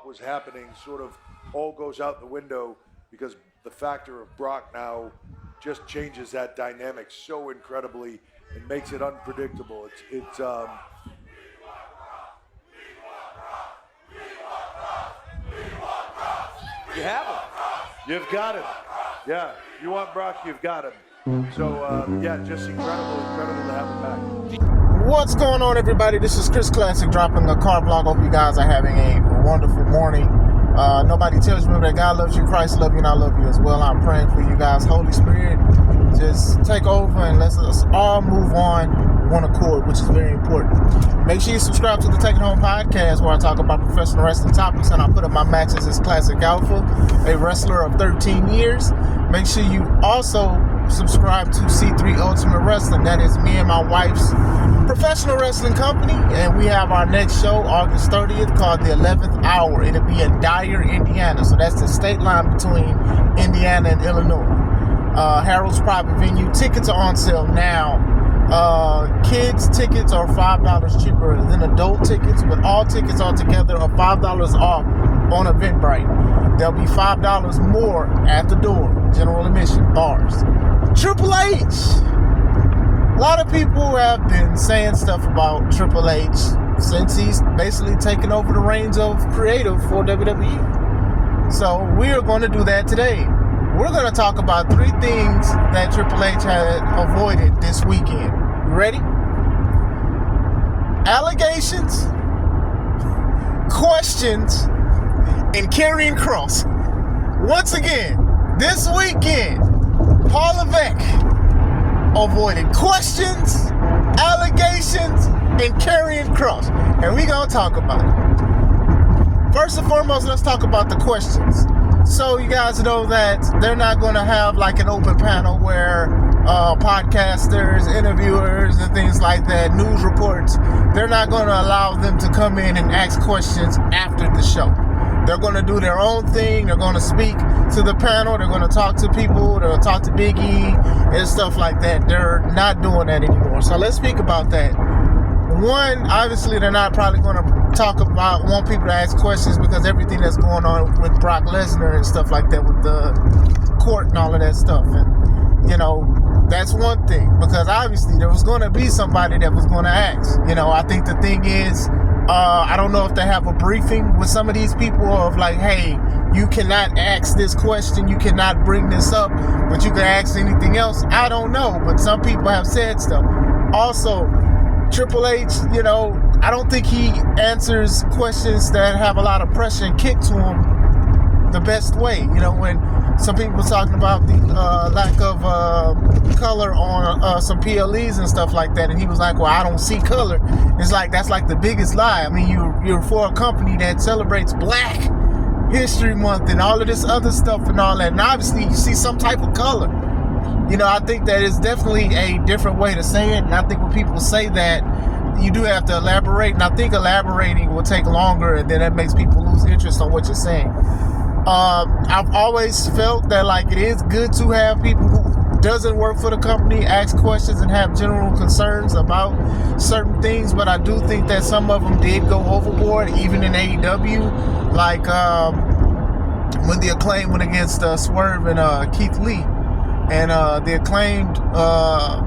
thought was happening sort of all goes out the window because the factor of Brock now just changes that dynamic so incredibly and makes it unpredictable. It's You have him. You've got him. Yeah, you want Brock, you've got him. So, yeah, just incredible to have him back. What's going on, everybody? This is Chris Classic dropping a car vlog. Hope you guys are having a wonderful morning. Nobody tells me that God loves you, Christ loves you, and I love you as well. I'm praying for you guys. Holy Spirit, just take over and let's all move on one accord, which is very important. Make sure you subscribe to the Take It Home podcast, where I talk about professional wrestling topics, and I put up my matches as Classic Alpha, a wrestler of 13 years. Make sure you also subscribe to C3 Ultimate Wrestling. That is me and my wife's professional wrestling company, and we have our next show August 30th called The 11th Hour. It'll be in Dyer, Indiana, so that's the state line between Indiana and Illinois. Harold's private venue. Tickets are on sale now. Kids tickets are $5 cheaper than adult tickets, but all tickets altogether are $5 off on Eventbrite. There'll be $5 more at the door, general admission, bars. Triple H. A lot of people have been saying stuff about Triple H since he's basically taken over the reins of creative for WWE. So we are going to do that today. We're going to talk about 3 things that Triple H had avoided this weekend. You ready? Allegations, questions, and Karrion Kross. Once again, this weekend, Paul Levesque avoided questions, allegations, and Karrion Kross. And we're going to talk about it. First and foremost, let's talk about the questions. So you guys know that they're not going to have like an open panel where podcasters, interviewers, and things like that, news reports, they're not going to allow them to come in and ask questions after the show. They're going to do their own thing. They're going to speak to the panel. They're going to talk to people. They'll talk to Big E and stuff like that. They're not doing that anymore. So let's speak about that. One, obviously, they're not probably going to want people to ask questions because everything that's going on with Brock Lesnar and stuff like that with the court and all of that stuff. And, you know, that's one thing, because obviously there was going to be somebody that was going to ask. You know, I think the thing is, I don't know if they have a briefing with some of these people of like, hey, you cannot ask this question, you cannot bring this up, but you can ask anything else. I don't know, but some people have said stuff. Also, Triple H, you know, I don't think he answers questions that have a lot of pressure and kick to him the best way. You know, when some people were talking about the lack of color on some PLEs and stuff like that, and he was like, well, I don't see color. It's like, that's like the biggest lie. I mean, you're for a company that celebrates Black History Month and all of this other stuff and all that, and obviously you see some type of color. You know, I think that is definitely a different way to say it, and I think when people say that, you do have to elaborate, and I think elaborating will take longer, and then that makes people lose interest on what you're saying. I've always felt that, like, it is good to have people who doesn't work for the company ask questions and have general concerns about certain things, but I do think that some of them did go overboard, even in AEW, like when the Acclaim went against Swerve and Keith Lee. And the Acclaimed,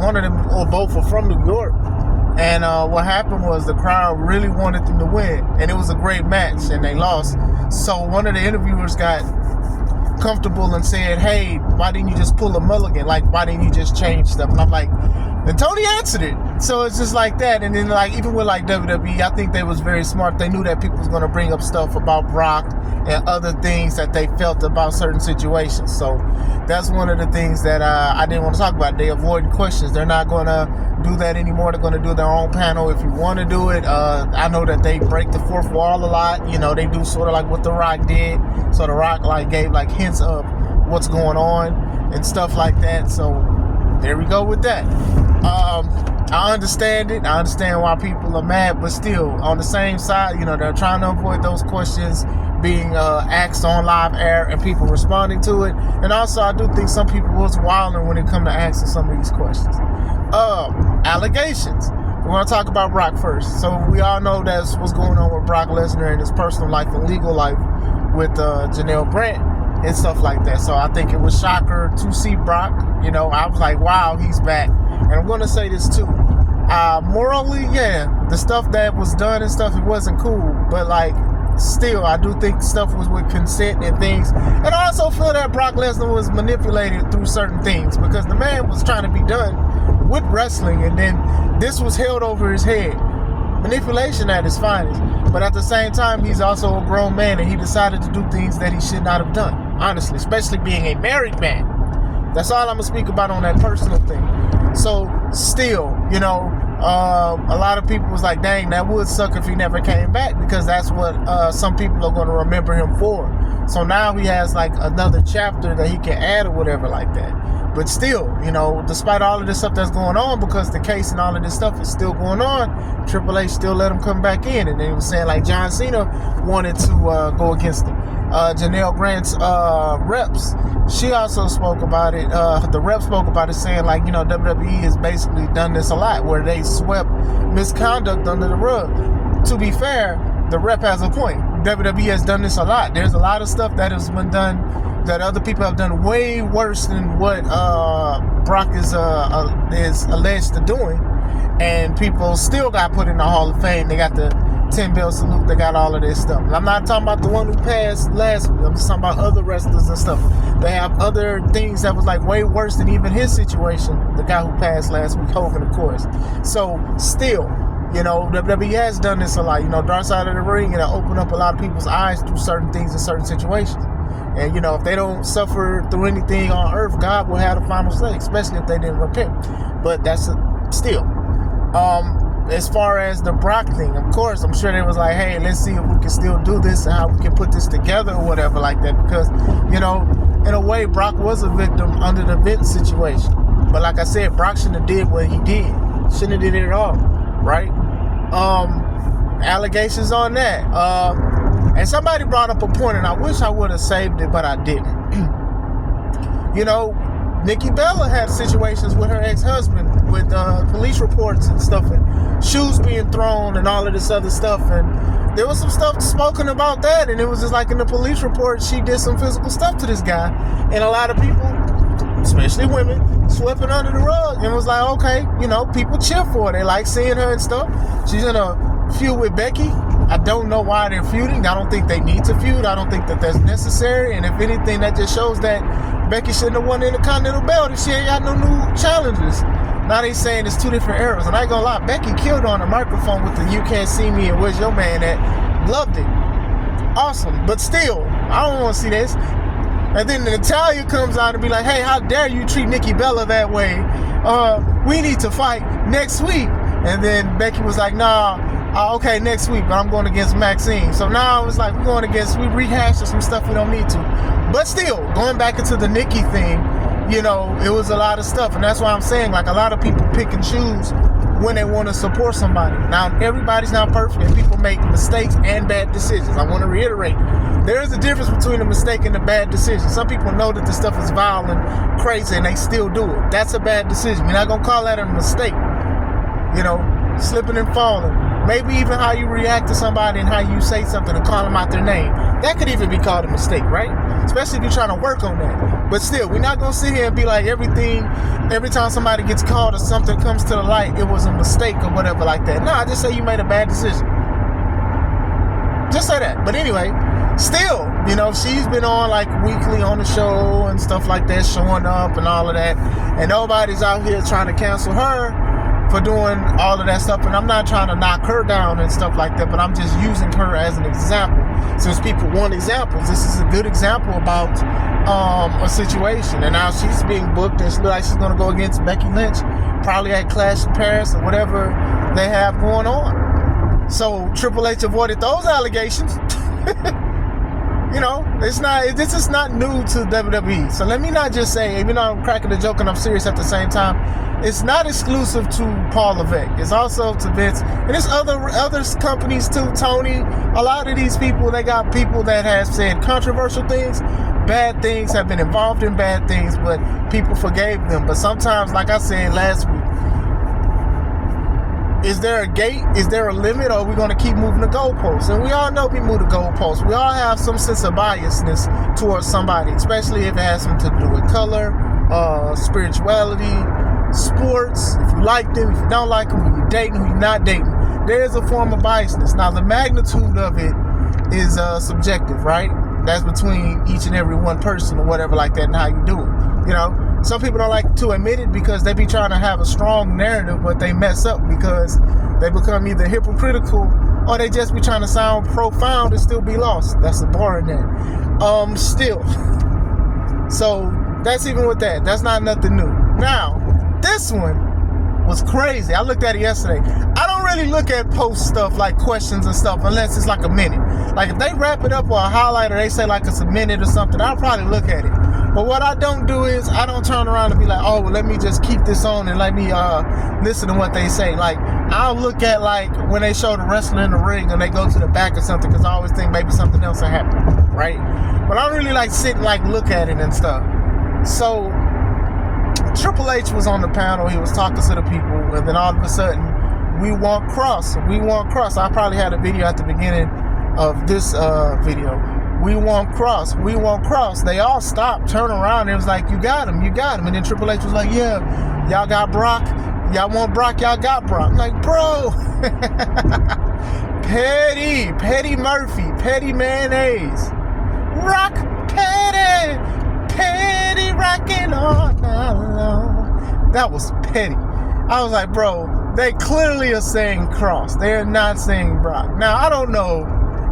one of them, or both were from New York. And what happened was the crowd really wanted them to win. And it was a great match, and they lost. So one of the interviewers got comfortable and said, hey, why didn't you just pull a mulligan? Like, why didn't you just change stuff? And I'm like, and Tony answered it. So it's just like that. And then, like, even with like WWE, I think they was very smart. They knew that people was going to bring up stuff about Brock and other things that they felt about certain situations. So that's one of the things that I didn't want to talk about. They avoid questions. They're not going to do that anymore. They're going to do their own panel. If you want to do it, I know that they break the fourth wall a lot. You know, they do sort of like what The Rock did. So The Rock like gave like hints of what's going on and stuff like that. So there we go with that. I understand it. I understand why people are mad, but still, on the same side, you know, they're trying to avoid those questions being asked on live air and people responding to it. And also, I do think some people was wilding when it come to asking some of these questions. Allegations. we're going to talk about Brock first. So we all know that's what's going on with Brock Lesnar in his personal life and legal life with Janelle Brandt and stuff like that. So I think it was shocker to see Brock. You know, I was like, wow, he's back. And I'm going to say this too. Morally, yeah, the stuff that was done and stuff, it wasn't cool. But like, still, I do think stuff was with consent and things. And I also feel that Brock Lesnar was manipulated through certain things because the man was trying to be done with wrestling, and then this was held over his head. Manipulation at its finest. But at the same time, he's also a grown man, and he decided to do things that he should not have done, honestly, especially being a married man. That's all I'm going to speak about on that personal thing. So, still, you know, a lot of people was like, dang, that would suck if he never came back, because that's what some people are going to remember him for. So now he has like another chapter that he can add or whatever like that. But still, you know, despite all of this stuff that's going on, because the case and all of this stuff is still going on, Triple H still let him come back in. And they was saying like John Cena wanted to go against him. Janelle Grant's reps, she also spoke about it. The rep spoke about it, saying like, you know, WWE has basically done this a lot, where they swept misconduct under the rug. To be fair, the rep has a point. WWE has done this a lot. There's a lot of stuff that has been done that other people have done way worse than what Brock is alleged to doing, and people still got put in the Hall of Fame. They got the 10-bell salute. They got all of this stuff. And I'm not talking about the one who passed last week. I'm just talking about other wrestlers and stuff. They have other things that was like way worse than even his situation. The guy who passed last week, Hogan, of course. So still, you know, WWE has done this a lot. You know, Dark Side of the Ring, and it opened up a lot of people's eyes through certain things in certain situations. And, you know, if they don't suffer through anything on earth, God will have the final say, especially if they didn't repent. But that's still. As far as the Brock thing, of course, I'm sure they was like, hey, let's see if we can still do this and how we can put this together or whatever like that. Because, you know, in a way, Brock was a victim under the Vince situation. But like I said, Brock shouldn't have did what he did. Shouldn't have did it at all, right? Allegations on that. And somebody brought up a point, and I wish I would have saved it, but I didn't. You know, Nikki Bella had situations with her ex-husband with police reports and stuff, and shoes being thrown and all of this other stuff. And there was some stuff spoken about that, and it was just like in the police report, she did some physical stuff to this guy. And a lot of people, especially women, swept it under the rug and was like, okay, you know, people cheer for her. They like seeing her and stuff. She's in a feud with Becky. I don't know why they're feuding. I don't think they need to feud. I don't think that that's necessary. And if anything, that just shows that Becky shouldn't have won the Intercontinental belt if she ain't got no new challenges. Now they saying it's two different eras. And I ain't gonna lie, Becky killed on the microphone with the "You Can't See Me" and "Where's Your Man At?" Loved it. Awesome. But still, I don't want to see this. And then Natalya comes out and be like, hey, how dare you treat Nikki Bella that way? We need to fight next week. And then Becky was like, nah, okay, next week, but I'm going against Maxine. So now it's like we rehashed some stuff we don't need to. But still, going back into the Nikki thing, you know, it was a lot of stuff. And that's why I'm saying, like, a lot of people pick and choose when they want to support somebody. Now, everybody's not perfect, and people make mistakes and bad decisions. I want to reiterate, there is a difference between a mistake and a bad decision. Some people know that this stuff is vile and crazy, and they still do it. That's a bad decision. You're not going to call that a mistake. You know, slipping and falling. Maybe even how you react to somebody and how you say something and call them out their name. That could even be called a mistake, right? Especially if you're trying to work on that. But still, we're not going to sit here and be like every time somebody gets called or something comes to the light, it was a mistake or whatever like that. Nah, just say you made a bad decision. Just say that. But anyway, still, you know, she's been on like weekly on the show and stuff like that, showing up and all of that. And nobody's out here trying to cancel her for doing all of that stuff. And I'm not trying to knock her down and stuff like that, but I'm just using her as an example. Since people want examples, this is a good example about a situation. And now she's being booked, and she looks like she's going to go against Becky Lynch, probably at Clash in Paris or whatever they have going on. So Triple H avoided those allegations. You know, this is not new to WWE. So let me not just say, even though I'm cracking a joke and I'm serious at the same time, it's not exclusive to Paul Levesque. It's also to Vince. And it's other companies too, Tony. A lot of these people, they got people that have said controversial things, bad things, have been involved in bad things, but people forgave them. But sometimes, like I said last week, is there a gate? Is there a limit? Or are we going to keep moving the goalposts? And we all know we move the goalposts. We all have some sense of biasness towards somebody, especially if it has something to do with color, spirituality, sports, if you like them, if you don't like them, who you're dating, who you're not dating. There is a form of biasness. Now, the magnitude of it is subjective, right? That's between each and every one person or whatever like that and how you do it. You know, some people don't like to admit it because they be trying to have a strong narrative, but they mess up because they become either hypocritical or they just be trying to sound profound and still be lost. That's the bar in that. Still. So that's even with that. That's not nothing new. Now, this one was crazy. I looked at it yesterday. I don't really look at post stuff like questions and stuff unless it's like a minute. Like if they wrap it up or a highlight or they say like it's a minute or something, I'll probably look at it. But what I don't do is I don't turn around and be like, oh, well, let me just keep this on and let me listen to what they say. Like I'll look at like when they show the wrestler in the ring and they go to the back or something because I always think maybe something else will happen, right? But I don't really like sit and like look at it and stuff. So Triple H was on the panel. He was talking to the people, and then all of a sudden, we want Kross. We want Kross. I probably had a video at the beginning of this video. We want Kross. We want Kross. They all stopped, turned around, and it was like, you got him, you got him. And then Triple H was like, yeah, y'all got Brock. Y'all want Brock, y'all got Brock. I'm like, bro. Petty Murphy, Petty Mayonnaise. Rock Petty. Petty rocking all night long. That was petty. I was like, bro, they clearly are saying Kross. They're not saying Brock. Now, I don't know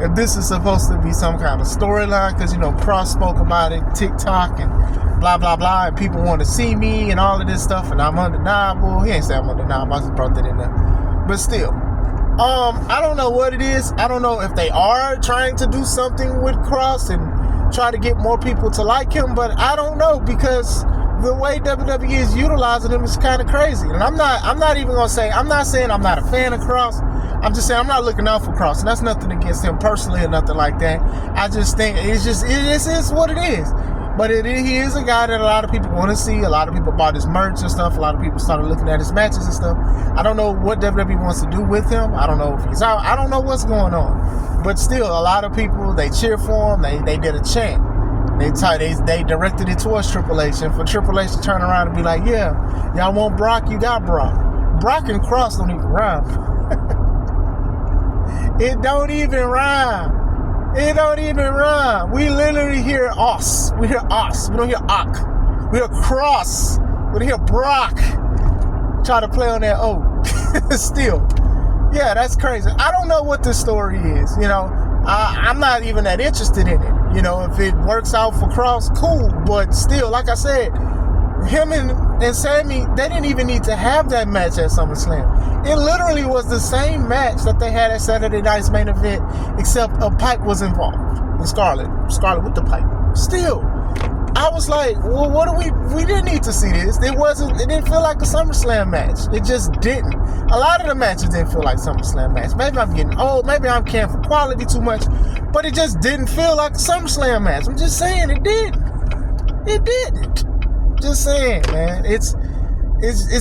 if this is supposed to be some kind of storyline because, you know, Kross spoke about it, TikTok and blah, blah, blah, and people want to see me and all of this stuff, and I'm undeniable. He ain't say I'm undeniable. I just brought that in there. But still, I don't know what it is. I don't know if they are trying to do something with Kross and try to get more people to like him, but I don't know because the way WWE is utilizing him is kind of crazy. And I'm not even gonna say, I'm not saying I'm not a fan of Kross. I'm just saying I'm not looking out for Kross, and that's nothing against him personally or nothing like that. I just think it is what it is. But he is a guy that a lot of people want to see. A lot of people bought his merch and stuff. A lot of people started looking at his matches and stuff. I don't know what WWE wants to do with him. I don't know if he's out. I don't know what's going on. But still, a lot of people, they cheer for him. They did a chant. They directed it towards Triple H. And for Triple H to turn around and be like, yeah, y'all want Brock, you got Brock. Brock and Kross don't even rhyme. It don't even rhyme. It don't even rhyme. We literally hear os. We hear os. We don't hear ok. We hear Kross. We don't hear Brock. Try to play on that O. Still. Yeah, that's crazy. I don't know what this story is. You know, I'm not even that interested in it. You know, if it works out for Kross, cool. But still, like I said, him and Sammy, they didn't even need to have that match at SummerSlam. It literally was the same match that they had at Saturday Night's main event, except a pipe was involved. And Scarlett with the pipe. Still, I was like, well, what do we didn't need to see this. It didn't feel like a SummerSlam match. It just didn't. A lot of the matches didn't feel like SummerSlam match. Maybe I'm getting old. Maybe I'm caring for quality too much. But it just didn't feel like a SummerSlam match. I'm just saying it didn't. It didn't. Just saying, man. It's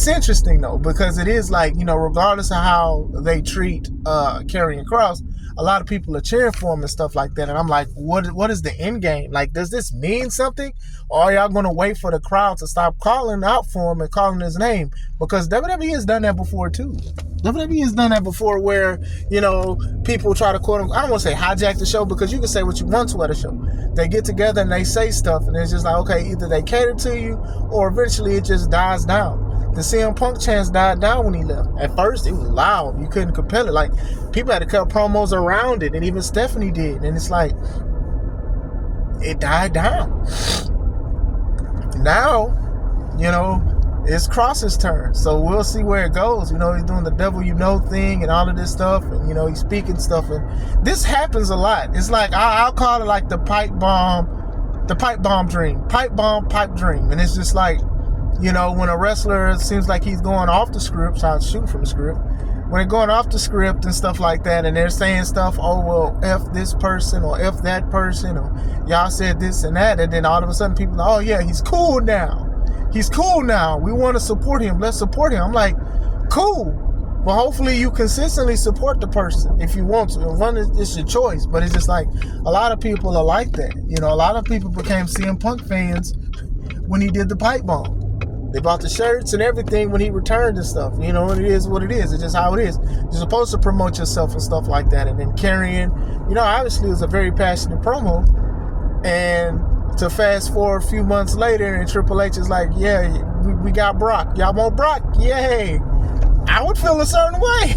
interesting though, because it is like, you know, regardless of how they treat Karrion Kross, a lot of people are cheering for him and stuff like that. And I'm like, what is the end game? Like, does this mean something? Or are y'all going to wait for the crowd to stop calling out for him and calling his name? Because WWE has done that before too. WWE has done that before where, you know, people try to quote him. I don't want to say hijack the show because you can say what you want to at a show. They get together and they say stuff and it's just like, okay, either they cater to you or eventually it just dies down. The CM Punk chance died down when he left. At first, it was loud. You couldn't compel it. Like, people had to cut promos around it, and even Stephanie did. And it's like, it died down. Now, you know, it's Kross's turn. So we'll see where it goes. You know, he's doing the devil you know thing and all of this stuff. And, you know, he's speaking stuff. And this happens a lot. It's like, I'll call it like the pipe bomb dream. Pipe bomb, pipe dream. And it's just like, you know, when a wrestler seems like he's going off the script, so I'll shoot from the script. When they're going off the script and stuff like that, and they're saying stuff, oh, well, F this person or F that person, or y'all said this and that, and then all of a sudden people are, oh, yeah, he's cool now. He's cool now. We want to support him. Let's support him. I'm like, cool. But hopefully you consistently support the person if you want to. And one it's your choice, but it's just like a lot of people are like that. You know, a lot of people became CM Punk fans when he did the pipe bomb. They bought the shirts and everything when he returned and stuff. You know, it is what it is. It's just how it is. You're supposed to promote yourself and stuff like that. And then Karrion, you know, obviously it was a very passionate promo. And to fast forward a few months later and Triple H is like, yeah, we got Brock. Y'all want Brock? Yay. I would feel a certain way.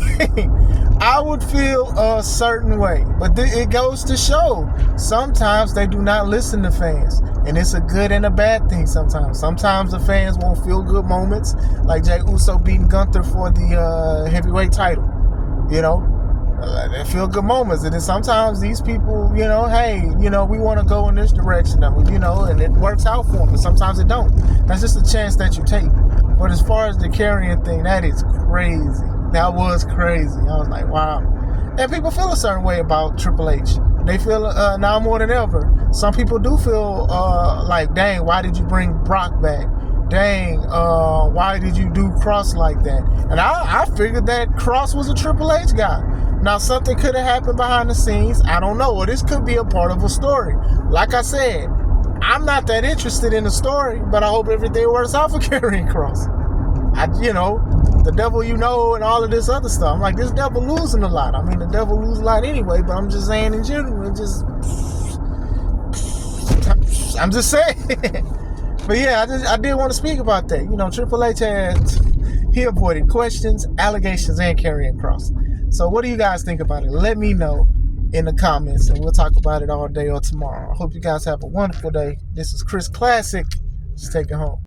I would feel a certain way. But it goes to show, sometimes they do not listen to fans. And it's a good and a bad thing sometimes. Sometimes the fans won't feel good moments, like Jey Uso beating Gunther for the heavyweight title. You know, they feel good moments. And then sometimes these people, you know, hey, you know, we want to go in this direction, you know, and it works out for them. And sometimes it don't. That's just a chance that you take. But as far as the Karrion thing, that is crazy. That was crazy. I was like, wow. And people feel a certain way about Triple H. They feel now more than ever. Some people do feel like, dang, why did you bring Brock back? Dang, why did you do Kross like that? And I figured that Kross was a Triple H guy. Now, something could have happened behind the scenes. I don't know. Or this could be a part of a story. Like I said, I'm not that interested in the story, but I hope everything works out for Karrion Kross. You know, the devil you know and all of this other stuff. I'm like, this devil losing a lot. I mean, the devil loses a lot anyway, but I'm just saying in general, I'm just saying. But yeah, I did want to speak about that. You know, Triple H he avoided questions, allegations, and Karrion Kross. So what do you guys think about it? Let me know in the comments, and we'll talk about it all day or tomorrow. I hope you guys have a wonderful day. This is Chris Classic. Just take it home.